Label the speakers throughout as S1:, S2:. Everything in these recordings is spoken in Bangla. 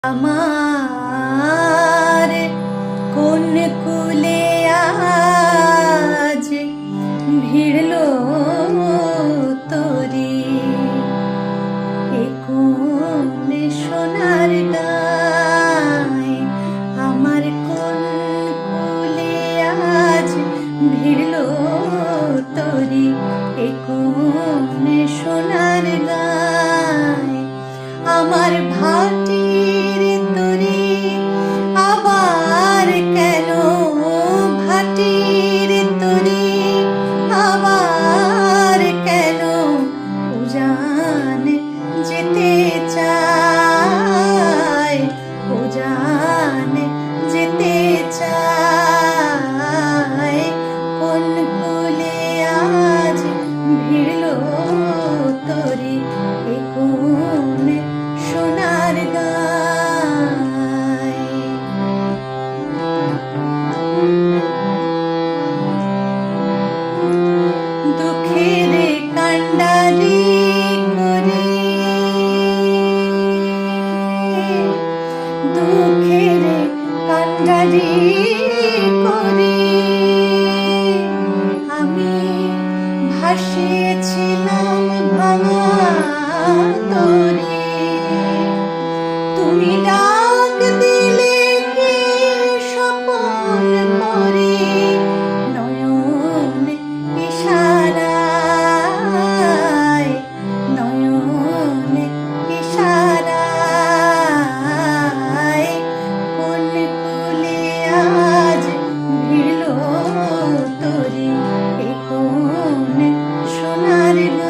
S1: আমার কোন কুলে আজ ভিড়ল তরি, এ কোন সোনার গায় আমার কোন কুলে আজ ভিড়ল তরি, এ কোন সোনার গায় আমার ভাটির তরি আবার কেন, ভাটির তরি আবার কেন উজান যেতে চায়, উজান যেতে চায় কোন কুলে আজ ভিড়ল তরি, এ কোন সোনার গায়। দুঃখের কান্ডারি করে, দুঃখের কান্ডারি করে আমি ভাসিয়েছিলাম ভাঙা তরি, তুমি ডাক দিলে কি স্বপন করে নয়ন ইশারায়, নয়ন ইশারায় কোন কুলে আজ ভিড়ল তরি, এ কোন সোনার গায়।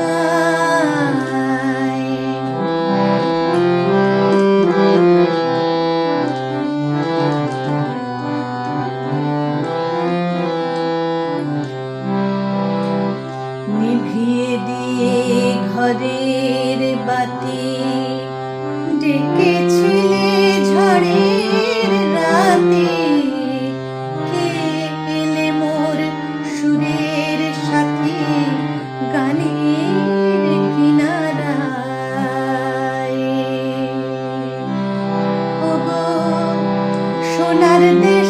S1: নিভিয়ে দিয়ে ঘরের বাতি ডেকেছিলে ঝড়ের রাতে, কে এলে মোর সুরের সাথে গানের কিনারায়। ওগো সোনার দেশ